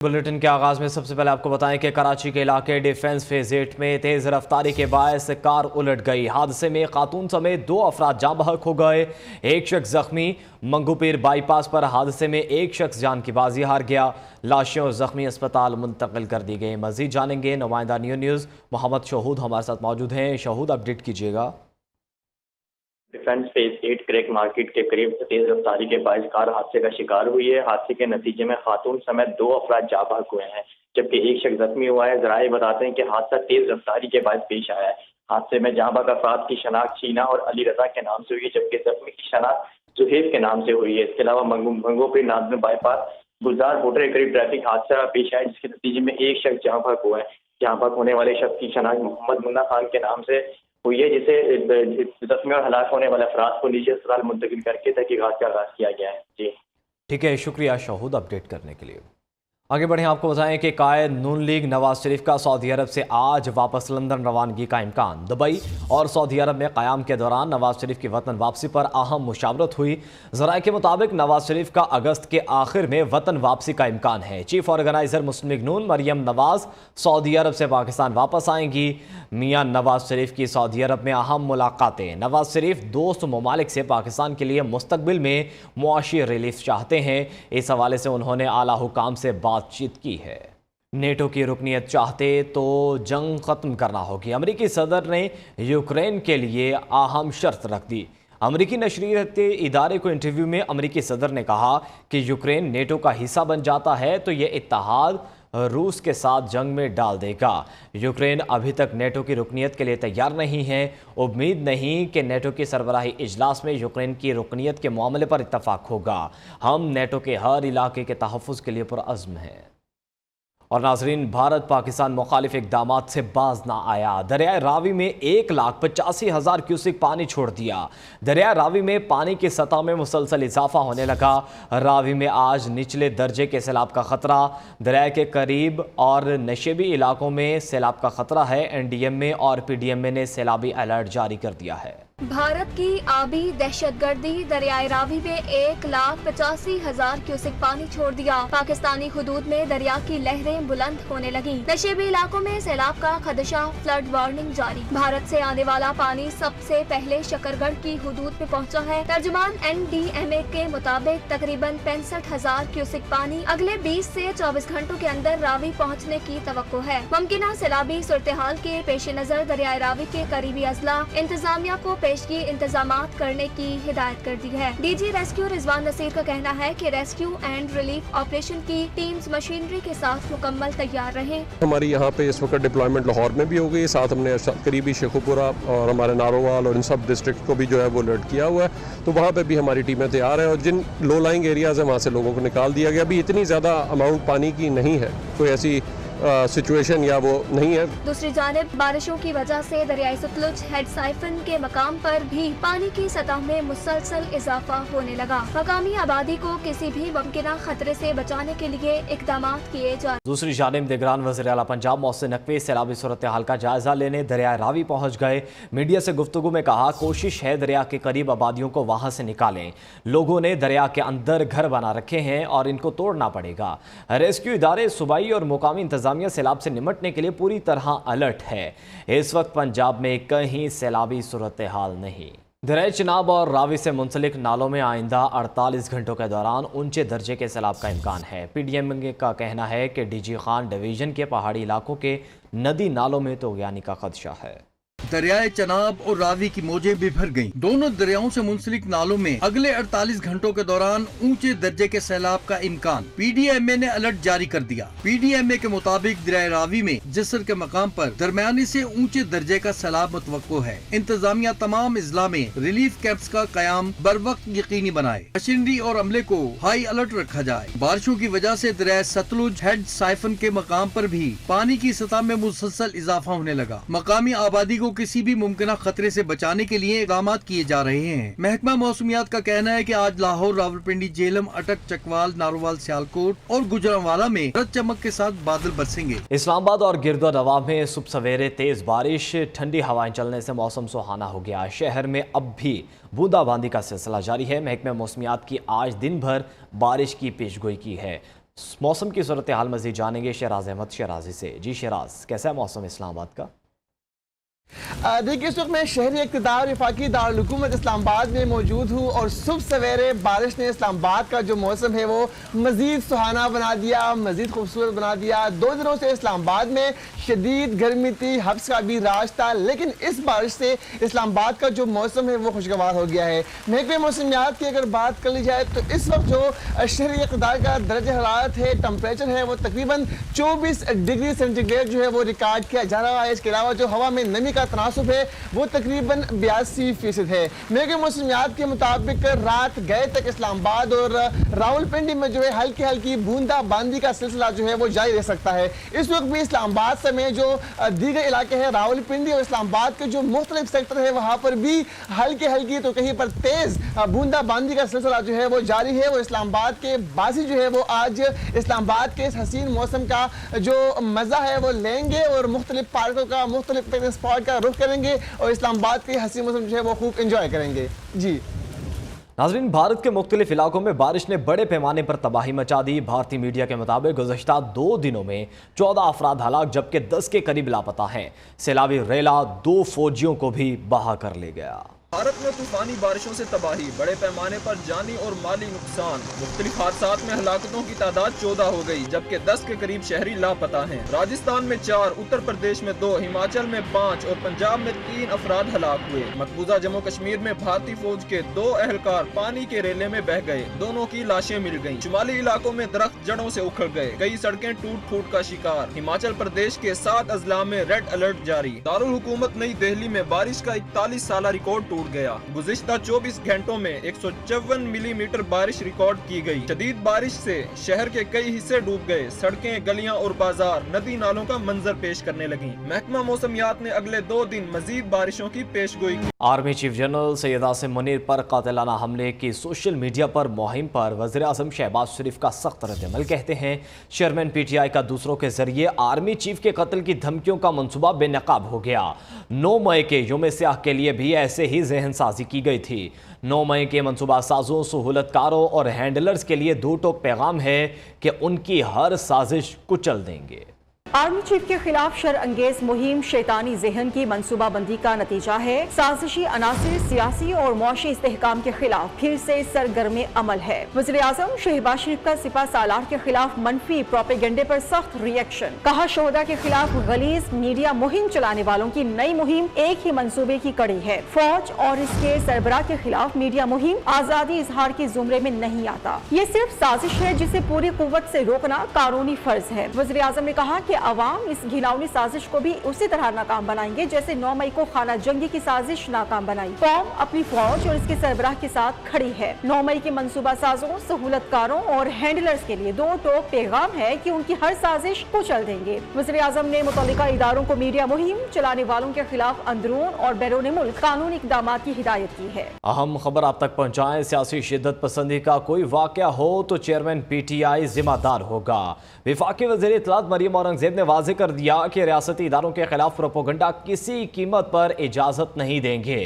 Bulletin के आगाज में सबसे पहले आपको बताएं कि कराची के इलाके डिफेंस फेज 8 में तेज रफ्तारी के बायस कार उलट गई। हादसे में खातून समेत 2 अफराद जाँ बहक हो गए, एक शख्स जख्मी। मंगूपीर बाईपास पर हादसे में एक शख्स जान की बाजी हार गया। लाशें और जख्मी अस्पताल मुंतकिल कर दी गई। मजीद जानेंगे नुमाइंदा न्यूज़ मोहम्मद शहूद हमारे साथ मौजूद हैं। शहूद, अपडेट कीजिएगा। डिफेंस फेज 8 क्रैक मार्केट के करीब तेज रफ्तारी के बायस कार हादसे का शिकार हुई है। हादसे के नतीजे में खातून समेत 2 अफराद जाँ बहक हुए हैं, जबकि एक शख्स जख्मी हुआ है। जराए बताते हैं कि हादसा तेज रफ्तारी के बायस पेश आया है। हादसे में जाँ बहक अफराद की शनाख्त शीना और अली रजा के नाम से हुई है, जबकि जख्मी की शनाख्त जुहैब के नाम से हुई है। इसके अलावा मंगोपीर नाज़िम बाईपास गुलजार होटल के करीब ट्रैफिक हादसा पेश आया, जिसके नतीजे में एक शख्स जाँ बहक हुआ है। जाँ बहक होने वाले शख्स की शनाख्त मोहम्मद मुन्ना खान के नाम से हुई है, जिसे जख्मी और हलाक होने वाले अफराद को निजी अस्पताल मुंतकिल करके तहकीकात का आगाज किया गया है। जी ठीक है, शुक्रिया शहूद अपडेट करने के लिए। आगे बढ़ें, आपको बताएं कि कायद नून लीग नवाज शरीफ का सऊदी अरब से आज वापस लंदन रवानगी का इम्कान। दुबई और सऊदी अरब में क़याम के दौरान नवाज शरीफ की वतन वापसी पर अहम मुशावरत हुई। ज़राए के मुताबिक नवाज शरीफ का अगस्त के आखिर में वतन वापसी का इम्कान है। चीफ ऑर्गेनाइजर मुस्लिम लीग नून मरियम नवाज सऊदी अरब से पाकिस्तान वापस आएंगी। मियां नवाज शरीफ की सऊदी अरब में अहम मुलाकातें। नवाज शरीफ दोस्त ममालिक से पाकिस्तान के लिए मुस्तकबिल में मुआशी रिलीफ चाहते हैं। इस हवाले से उन्होंने आला हुकाम से बातचीत की है। नेटो की रुकनीत चाहते तो जंग खत्म करना होगी। अमरीकी सदर ने यूक्रेन के लिए अहम शर्त रख दी। अमरीकी नशरियत इदारे को इंटरव्यू में अमरीकी सदर ने कहा कि यूक्रेन नेटो का हिस्सा बन जाता है तो ये इत्तेहाद रूस के साथ जंग में डाल देगा। यूक्रेन अभी तक नेटो की रुकनीत के लिए तैयार नहीं है। उम्मीद नहीं कि नेटो की सरबराही इजलास में यूक्रेन की रुकनीत के मामले पर इत्तफाक होगा। हम नेटो के हर इलाके के तहफ़्फ़ुज़ के लिए पुरअज़्म हैं। और नाजरीन, भारत पाकिस्तान मुखालिफ इक़दामात से बाज ना आया। दरियाए रावी में 1,85,000 क्यूसिक पानी छोड़ दिया। दरिया रावी में पानी की सतह में मुसलसल इजाफा होने लगा। रावी में आज निचले दर्जे के सैलाब का खतरा। दरिया के करीब और नशेबी इलाकों में सैलाब का खतरा है। NDMA और PDMA ने सैलाबी अलर्ट जारी कर दिया है। भारत की आबी दहशतगर्दी दरियाए रावी में 1,85,000 क्यूसिक पानी छोड़ दिया। पाकिस्तानी हुदूद में दरिया की लहरें बुलंद होने लगी। नशेबी इलाकों में सैलाब का खदशा, फ्लड वार्निंग जारी। भारत से आने वाला पानी सबसे पहले शकरगढ़ की हुदूद में पहुंचा है। तर्जुमान NDMA के मुताबिक तकरीबन 65,000 क्यूसिक पानी अगले 20 से 24 घंटों के अंदर रावी पहुँचने की तवक्को है। मुमकिन सैलाबी सूरत हाल के पेश नजर दरियाए रावी के करीबी अजला इंतजामिया को पेशगी इंतजामात करने की हिदायत कर दी है। DG रेस्क्यू रिजवान नसीर का कहना है कि रेस्क्यू एंड रिलीफ ऑपरेशन की टीम्स मशीनरी के साथ मुकम्मल तैयार रहे। हमारी यहाँ पे इस वक्त डिप्लॉयमेंट लाहौर में भी हो गई, साथ हमने करीबी शेखुपुरा और हमारे नारोवाल और इन सब डिस्ट्रिक्ट को भी जो है वो अलर्ट किया हुआ है, तो वहाँ पे भी हमारी टीमें तैयार हैं। और जिन लो लाइंग एरियाज हैं वहाँ से लोगों को निकाल दिया गया। अभी इतनी ज़्यादा अमाउंट पानी की नहीं है, कोई ऐसी सिचुएशन या वो नहीं है। दूसरी जानिब बारिशों की वजह से दरियाई सतलुज हेड साइफन के मकाम पर भी पानी की सतह में मुसलसल इजाफा होने लगा। मकामी आबादी को किसी भी मुमकिन खतरे से बचाने के लिए इकदाम किए जा। दूसरी जानिब निगरान वज़ीर आला पंजाब मोहसिन नकवी सैलाबी सूरत हाल का जायजा लेने दरिया रावी पहुँच गए। मीडिया से गुफ्तगू में कहा, कोशिश है दरिया के करीब आबादियों को वहाँ से निकालें। लोगों ने दरिया के अंदर घर बना रखे हैं और इनको तोड़ना पड़ेगा। रेस्क्यू इदारे, सूबाई और मुकामी इंतजाम सैलाब से निमटने के लिए पूरी तरह अलर्ट है। इस वक्त पंजाब में कहीं सैलाबी सूरत हाल नहीं। दरिया चिनाब और रावी से मुंसलिक नालों में आइंदा 48 घंटों के दौरान ऊंचे दर्जे के सैलाब का इम्कान है। PDMA का कहना है कि DG खान डिवीजन के पहाड़ी इलाकों के नदी नालों में तोगयानी का खदशा है। दरियाए चनाब और रावी की मौजें भी भर गईं। दोनों दरियाओं से मुंसलिक नालों में अगले 48 घंटों के दौरान ऊंचे दर्जे के सैलाब का इम्कान। PDMA ने अलर्ट जारी कर दिया। PDMA के मुताबिक दरियाए रावी में जिसर के मकाम पर दरमियानी से ऊंचे दर्जे का सैलाब मुतवक्को है। इंतजामिया तमाम इजला में रिलीफ कैंप्स का कयाम बर वक्त यकीनी बनाए। मशीनरी और अमले को हाई अलर्ट रखा जाए। बारिशों की वजह से दरियाए सतलुज हेड साइफन के मकाम पर भी पानी की सतह में मुसलसल इजाफा होने लगा। मकामी आबादी को किसी भी मुमकिन खतरे से बचाने के लिए इक़दाम किए जा रहे हैं। महकमा मौसमियात का कहना है कि आज लाहौर, रावलपिंडी, जेहलम, अटक, चकवाल, नारोवाल, सियालकोट और गुजरांवाला में गरज चमक के साथ बादल बरसेंगे। इस्लामाबाद और गिरदो नवाब में सुबह सवेरे तेज बारिश, ठंडी हवाएं चलने से मौसम सुहाना हो गया। शहर में अब भी बूंदाबांदी का सिलसिला जारी है। महकमा मौसमियात की आज दिन भर बारिश की पेशगोई की है। मौसम की सूरत हाल मज़ीद जानेंगे शहराज अहमद शहराजी से। जी शहराज, कैसा है मौसम इस्लामाबाद का? देखिए, इस वक्त मैं शहरी इक़्तिदार वफाकी दारुल-हुकूमत इस्लामाबाद में मौजूद हूँ और सुबह सवेरे बारिश ने इस्लामाबाद का जो मौसम है वो मज़ीद सुहाना बना दिया, मज़ीद खूबसूरत बना दिया। 2 दिनों से इस्लामाबाद में शदीद गर्मी थी, हब्स का भी राज था, लेकिन इस बारिश से इस्लामाबाद का जो मौसम है वो खुशगवार हो गया है। महकमे मौसमियात की अगर बात कर ली जाए तो इस वक्त जो शहरी इक़्तिदार का दर्जा हरारत है, टम्परेचर है, वो तकरीबन 24 डिग्री सेंटीग्रेड जो है वो रिकॉर्ड किया जा रहा है। इसके अलावा जो हवा में नमी का तनासुब है वो तकरीबन 82% है। महकमे मौसमियात के मुताबिक रात गए तक इस्लामाबाद और रावलपिंडी में जो है हल्की हल्की बूंदाबांदी का सिलसिला जो है वो जारी रह सकता है। इस वक्त भी इस्लामाबाद समेत जो दीगर इलाके हैं, रावलपिंडी और इस्लामाबाद के जो मुख्तलिफ सेक्टर है वहाँ पर भी हल्की हल्की तो कहीं पर तेज बूंदाबांदी का सिलसिला जो है वो जारी है। वो इस्लामाबाद के बासी जो है वो आज इस्लामाबाद के इस हसीन मौसम का जो मज़ा है वो लेंगे और मुख्तलिफ पार्कों का, मुख्तलिफ पिकनिक स्पॉट का रुख करेंगे और इस्लामाबाद के हसीन मौसम जो है वो खूब इंजॉय करेंगे। जी नाज़रीन, भारत के मुख्तलिफ इलाकों में बारिश ने बड़े पैमाने पर तबाही मचा दी। भारतीय मीडिया के मुताबिक गुज़श्ता 2 दिनों में 14 अफराद हलाक जबकि 10 के करीब लापता हैं। सैलाबी रेला 2 फौजियों को भी बहा कर ले गया। भारत में तूफानी बारिशों से तबाही, बड़े पैमाने पर जानी और माली नुकसान। मुख्तलिफ हादसात में हलाकतों की तादाद 14 हो गई जबकि 10 के करीब शहरी लापता हैं। राजस्थान में 4, उत्तर प्रदेश में 2, हिमाचल में 5 और पंजाब में 3 अफराद हलाक हुए। मकबूजा जम्मू कश्मीर में भारतीय फौज के 2 एहलकार पानी के रेले में बह गए, दोनों की लाशें मिल गयी। शुमाली इलाकों में दरख्त जड़ों से उखड़ गए, कई सड़कें टूट फूट का शिकार। हिमाचल प्रदेश के 7 अजला में रेड अलर्ट जारी। दारुल हुकूमत नई दिल्ली में बारिश का 41 साल रिकॉर्ड गया। गुज़िश्ता 24 घंटों में 154 मिलीमीटर बारिश रिकॉर्ड की गई। शदीद बारिश से शहर के कई हिस्से डूब गए, सड़कें, गलियां और बाजार नदी नालों का मंजर पेश करने लगी। महकमा मौसमियात ने अगले 2 दिन मजीद बारिशों की पेशगोई की। Army chief general Syed Asim Munir पर कातिलाना हमले की सोशल मीडिया पर मुहिम पर वज़ीर आज़म शहबाज शरीफ का सख्त रद्द-ए-अमल। कहते हैं चेयरमैन PTI का दूसरों के जरिए आर्मी चीफ के कत्ल की धमकियों का मंसूबा बेनकाब हो गया। 9 मई के यौम सियाह के लिए भी ऐसे ही जहन साजी की गई थी। 9 मई के मंसूबा साजों, सहूलतकारों और हैंडलर्स के लिए 2 टोक पैगाम है कि उनकी हर साजिश कुचल देंगे। आर्मी चीफ के खिलाफ शर अंगेज मुहिम शैतानी जहन की मनसूबाबंदी का नतीजा है। साजिशी अनासिर सियासी और मुआशी इस्तेहकाम के खिलाफ फिर से सरगर्म अमल है। वज़ीर आज़म शहबाज शरीफ का सिपा सालार के खिलाफ मनफी प्रोपेगेंडे पर सख्त रिएक्शन। कहा, शोहदा के खिलाफ गलीज मीडिया मुहिम चलाने वालों की नई मुहिम एक ही मंसूबे की कड़ी है। फौज और इसके सरबराह के खिलाफ मीडिया मुहिम आजादी इजहार के जुमरे में नहीं आता। ये सिर्फ साजिश है जिसे पूरी कुव्वत से रोकना कानूनी फर्ज है। वज़ीर आज़म ने कहा कि अवाम इस घिनौनी साजिश को भी उसी तरह नाकाम बनाएंगे जैसे 9 मई को खाना जंगी की साजिश नाकाम बनाई। कौम अपनी फौज और इसके सरबराह के साथ खड़ी है। 9 मई के मंसूबा साजों, सहूलतकारों और हैंडलर्स के लिए 2 टोक पैगाम है कि उनकी हर साजिश कुचल देंगे। वज़ीर आज़म ने मुतल्लिका इदारों को मीडिया मुहिम चलाने वालों के खिलाफ अंदरून और बैरून मुल्क कानूनी इक़दाम की हिदायत की है। अहम खबर आप तक पहुँचाएं। सियासी शिद्दत पसंदी का कोई वाक़या हो तो चेयरमैन PTI जिम्मेदार होगा। वफाकी वज़ीर इत्तलात मरियम औरंगज़ेब ने वाज़ेह कर दिया कि रियासती इदारों के खिलाफ प्रोपोगंडा किसी कीमत पर इजाज़त नहीं देंगे।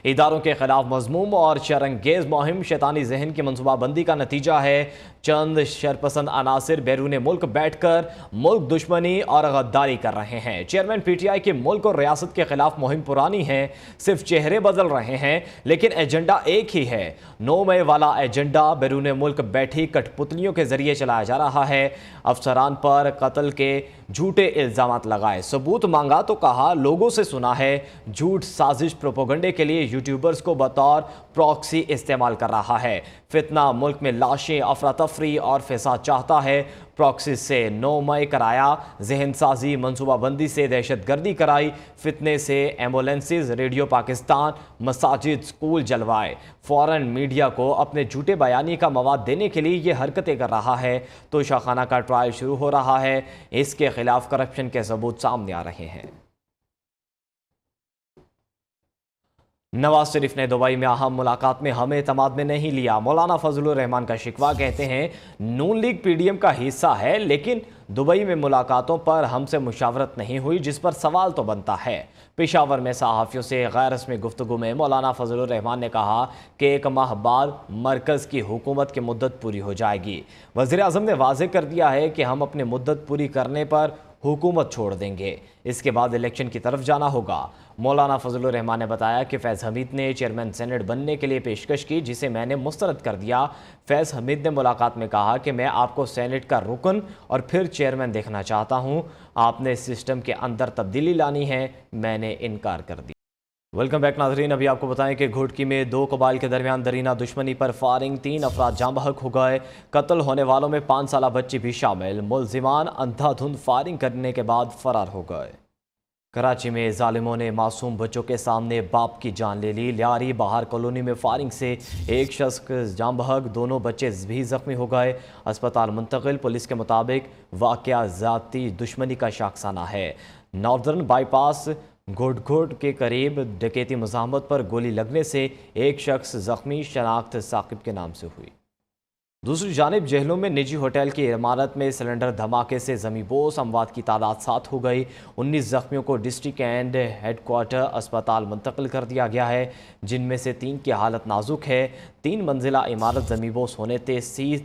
इदारों के खिलाफ मज़मूम और शरअंगेज़ मुहिम शैतानी जहन की मनसूबाबंदी का नतीजा है। चंद शरपसंद अनासिर बैरून मुल्क बैठकर मुल्क दुश्मनी और गद्दारी कर रहे हैं। चेयरमैन PTI की मुल्क और रियासत के खिलाफ मुहिम पुरानी है, सिर्फ चेहरे बदल रहे हैं लेकिन एजेंडा एक ही है। 9 मई वाला एजेंडा बैरून मुल्क बैठी कठपुतलियों के जरिए चलाया जा रहा है। अफसरान पर कत्ल के झूठे इल्जामात लगाए, सबूत मांगा तो कहा लोगों से सुना है। झूठ, साजिश, प्रोपोगंडे के लिए यूट्यूबर्स को बतौर प्रॉक्सी इस्तेमाल कर रहा है। फितना, मुल्क में लाशें, अफरा तफरी और फसाद चाहता है। प्रॉक्सी से 9 मई कराया, जहन साजी, मनसूबाबंदी से दहशत गर्दी कराई, फितने से एम्बुलेंसेज, रेडियो पाकिस्तान, मसाजिद, स्कूल जलवाए। फ़ौरन मीडिया को अपने झूठे बयानी का मवाद देने के लिए ये हरकतें कर रहा है तो शाखाना का ट्रायल शुरू हो रहा है। इसके खिलाफ करप्शन के सबूत सामने आ रहे हैं। नवाज शरीफ ने दुबई में अहम मुलाकात में हमें तमाद में नहीं लिया। मौलाना फजलुर रहमान का शिकवा, कहते हैं नून लीग पीडीएम का हिस्सा है, लेकिन दुबई में मुलाकातों पर हमसे मुशावरत नहीं हुई, जिस पर सवाल तो बनता है। पेशावर में सहाफ़ियों से गैर रस्मी गुफ्तगू में मौलाना फजलुर रहमान ने कहा कि 1 माह बाद मरकज़ की हुकूमत की मुद्दत पूरी हो जाएगी। वज़ीर आज़म ने वाज़ेह कर दिया है कि हम अपनी मुद्दत पूरी करने पर हुकूमत छोड़ देंगे, इसके बाद इलेक्शन की तरफ जाना होगा। मौलाना फजलुर रहमान ने बताया कि फैज़ हमीद ने चेयरमैन सेनेट बनने के लिए पेशकश की, जिसे मैंने मुस्तरद कर दिया। फैज़ हमीद ने मुलाकात में कहा कि मैं आपको सेनेट का रुकन और फिर चेयरमैन देखना चाहता हूं। आपने इस सिस्टम के अंदर तब्दीली लानी है, मैंने इनकार कर दिया। वेलकम बैक नाज़रीन, अभी आपको बताएं कि घोटकी में 2 कबाइल के दरमियान दरीना दुश्मनी पर फायरिंग, 3 अफराद जाँ बहक हो गए। कत्ल होने वालों में 5 साला बच्ची भी शामिल। मुलजिमान अंधाधुंध फायरिंग करने के बाद फरार हो गए। कराची में जालिमों ने मासूम बच्चों के सामने बाप की जान ले ली। लियारी बहार कॉलोनी में फायरिंग से एक शख्स जाँ बहक, दोनों बच्चे भी जख्मी हो गए, अस्पताल मुंतकिल। पुलिस के मुताबिक वाक़या ज़ाती दुश्मनी का शाखसाना है। नॉर्दर्न बाईपास घोट के करीब डकैती मुज़ाहमत पर गोली लगने से एक शख्स जख्मी, शनाख्त साकिब के नाम से हुई। दूसरी जानिब जेहलों में निजी होटल की इमारत में सिलेंडर धमाके से ज़मींबोस अमवात की तादाद 7 हो गई। 19 जख्मियों को डिस्ट्रिक्ट एंड हेडक्वार्टर अस्पताल मुंतकिल कर दिया गया है, जिनमें से 3 की हालत नाजुक है। 3 मंजिला इमारत ज़मींबोस होने से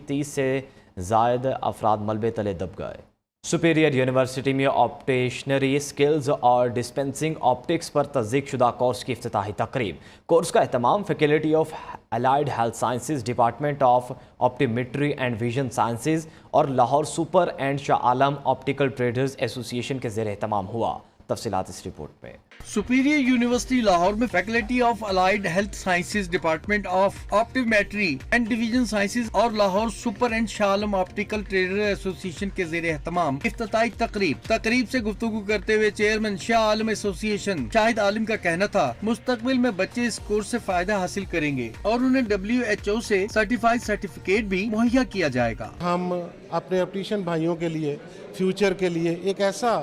30 से ज़ायद अफराद मलबे तले दब गए। सुपीरियर यूनिवर्सिटी में ऑप्टेशनरी स्किल्स और डिस्पेंसिंग ऑप्टिक्स पर तस्दीक शुदा कोर्स की इफ्तिताही तकरीब। कोर्स का एहतमाम faculty of allied health sciences, department of optometry and vision sciences और Lahore super and Shah Alam optical traders association के ज़ेर एहतमाम हुआ। तफसीलात इस रिपोर्ट में। सुपीरियर यूनिवर्सिटी लाहौर में faculty of allied health sciences, department of optometry and division sciences और Lahore super and Shah Alam optical trader association के ज़ेर एहतमाम इफ्तिताई तकरीब से गुफ्तगू करते हुए चेयरमैन शाह आलम एसोसिएशन शाहिद आलिम का कहना था मुस्तकबिल में बच्चे इस कोर्स से फायदा हासिल करेंगे और उन्हें WHO से सर्टिफाइड सर्टिफिकेट भी मुहैया किया जाएगा। हम अपने ऑप्टिशियन भाइयों के लिए फ्यूचर के लिए एक ऐसा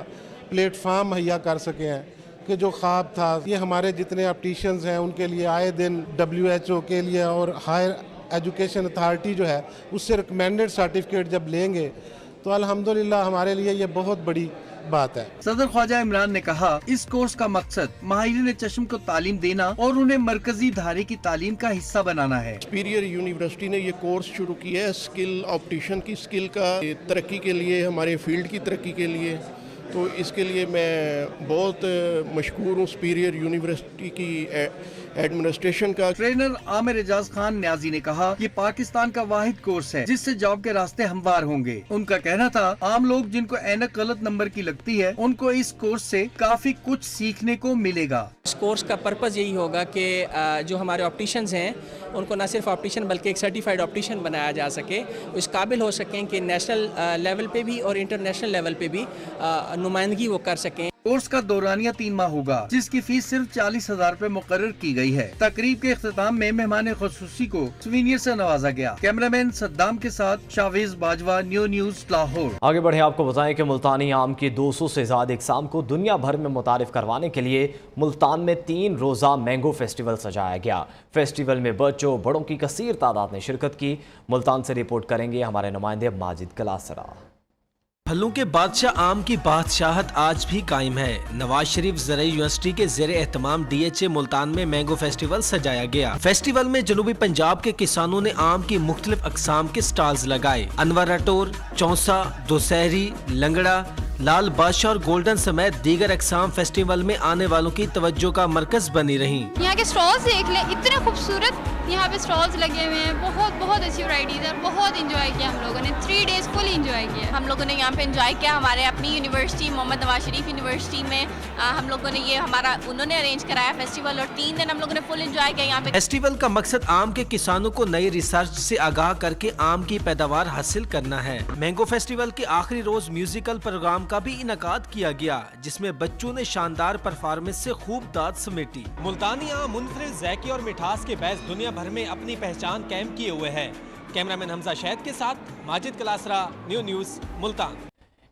प्लेटफार्म मुहैया कर सके हैं कि जो ख्वाब था, ये हमारे जितने ऑप्टिशियंस हैं उनके लिए आए दिन WHO के लिए और हायर एजुकेशन अथॉरिटी जो है उससे रिकमेंडेड सर्टिफिकेट जब लेंगे तो अल्हम्दुलिल्लाह हमारे लिए ये बहुत बड़ी बात है। सदर ख्वाजा इमरान ने कहा इस कोर्स का मकसद माहिरीन चश्म को तालीम देना और उन्हें मरकजी धारे की तालीम का हिस्सा बनाना है। सुपीरियर यूनिवर्सिटी ने ये कोर्स शुरू किया है स्किल ऑप्टिशियन की स्किल का तरक्की के लिए, हमारे फील्ड की तरक्की के लिए। तो इसके लिए मैं बहुत मशकूर हूँ सुपीरियर यूनिवर्सिटी की एडमिनिस्ट्रेशन का। ट्रेनर आमिर एजाज खान न्याजी ने कहा ये पाकिस्तान का वाहिद कोर्स है जिससे जॉब के रास्ते हमवार होंगे। उनका कहना था आम लोग जिनको ऐनक गलत नंबर की लगती है उनको इस कोर्स से काफी कुछ सीखने को मिलेगा। इस कोर्स का पर्पज़ यही होगा कि जो हमारे ऑप्टिशियंस हैं उनको न सिर्फ ऑप्टिशियन बल्कि एक सर्टिफाइड ऑप्टिशियन बनाया जा सके, इस काबिल हो सकें कि नेशनल लेवल पे भी और इंटरनेशनल लेवल पे भी नुमाइंदगी वो कर सकें। कोर्स का दौरानिया 3 माह होगा जिसकी फीस सिर्फ 40,000 रुपए मुकर्रर की गई है। तकरीब के इख्तिताम में मेहमान खुसूसी को सुवीनियर से नवाजा गया। कैमरामैन सद्दाम के साथ शावेज बाजवा, न्यूज़ लाहौर। आगे बढ़े आपको बताएं कि मुल्तानी आम की 200 से ज्यादा इकसाम को दुनिया भर में मुतारिफ करवाने के लिए मुल्तान में 3 रोजा मैंगो फेस्टिवल सजाया गया। फेस्टिवल में बच्चों बड़ों की कसीर तादाद ने शिरकत की। मुल्तान से रिपोर्ट करेंगे हमारे नुमाइंदे माजिद कलासरा। फलों के बादशाह आम की बादशाहत आज भी कायम है। नवाज शरीफ ज़राई यूनिवर्सिटी के ज़ेरे एहतमाम DHA मुल्तान में मैंगो फेस्टिवल सजाया गया। फेस्टिवल में जनूबी पंजाब के किसानों ने आम की मुख्तलिफ अकसाम के स्टॉल्स लगाए। अनवर अटोर, चौसा, दोसहरी, लंगड़ा, लाल बादशाह और गोल्डन समेत दीगर अकसाम फेस्टिवल में आने वालों की तवज्जो का मरकज बनी रही। यहाँ के स्टॉल्स देख लें, इतने खूबसूरत यहाँ पे स्टॉल्स लगे हुए हैं। बहुत अच्छी वैरायटीज है। बहुत इंजॉय किया हम लोगों ने। 3 डेज फुल इंजॉय किया हम लोगों ने यहाँ पे इंजॉय किया। हमारे अपनी यूनिवर्सिटी मोहम्मद नवाज शरीफ यूनिवर्सिटी में हम लोगों ने ये उन्होंने अरेंज कराया फेस्टिवल और 3 दिन हम लोगों ने फुल इंजॉय किया यहाँ पे। फेस्टिवल का मकसद आम के किसानों को नई रिसर्च से आगाह करके आम की पैदावार हासिल करना है। मैंगो फेस्टिवल के आखिरी रोज म्यूजिकल प्रोग्राम का भी इनकाद किया गया जिसमें बच्चों ने शानदार परफॉर्मेंस से खूब दाद समेटी। मुल्तानी आम मुनफरिद ज़ैकी और मिठास के बैस दुनिया भर में अपनी पहचान कायम किए हुए है। कैमरामैन हमजा शहद के साथ माजिद कलासरा, न्यूज़ मुल्तान।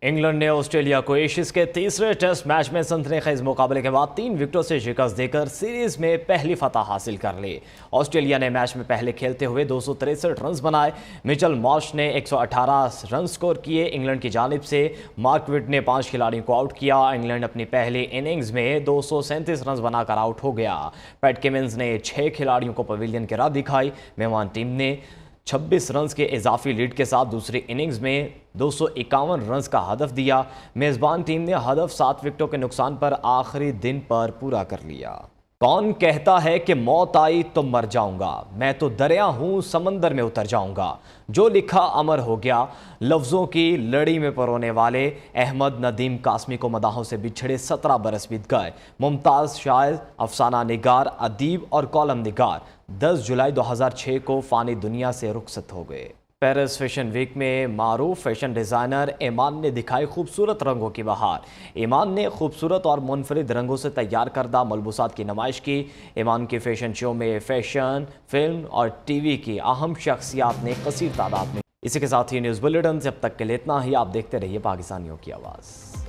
इंग्लैंड ने ऑस्ट्रेलिया को एशियज के तीसरे टेस्ट मैच में सनसनीखेज मुकाबले के बाद 3 विकेटों से शिकस्त देकर सीरीज में पहली फतह हासिल कर ली। ऑस्ट्रेलिया ने मैच में पहले खेलते हुए 263 रन बनाए। मिचेल मार्श ने 118 रन स्कोर किए। इंग्लैंड की जानिब से मार्क विट ने 5 खिलाड़ियों को आउट किया। इंग्लैंड अपनी पहली इनिंग्स में 237 रन बनाकर आउट हो गया। पैट कमिंस ने 6 खिलाड़ियों को पवेलियन की राह दिखाई। मेहमान टीम ने 26 रन के इजाफी लीड के साथ दूसरी इनिंग्स में 251 रन का हदफ दिया। मेज़बान टीम ने हदफ 7 विकेटों के नुकसान पर आखिरी दिन पर पूरा कर लिया। कौन कहता है कि मौत आई तो मर जाऊंगा, मैं तो दरिया हूँ समंदर में उतर जाऊंगा। जो लिखा अमर हो गया। लफ्ज़ों की लड़ी में परोने वाले अहमद नदीम कासमी को मदाहों से बिछड़े 17 बरस बीत गए। मुमताज़ शायर, अफसाना निगार, अदीब और कॉलम निगार 10 जुलाई 2006 को फ़ानी दुनिया से रुखसत हो गए। पेरिस फैशन वीक में मारूफ फैशन डिज़ाइनर ईमान ने दिखाई खूबसूरत रंगों की बहार। ईमान ने खूबसूरत और मुनफरिद रंगों से तैयार करदा मलबूसात की नुमाइश की। ईमान की फैशन शो में फैशन, फिल्म और टीवी की अहम शख्सियात ने कसीर तादाद में। इसी के साथ ही न्यूज़ बुलेटिन से अब तक के लिए इतना ही। आप देखते रहिए पाकिस्तानियों की आवाज़।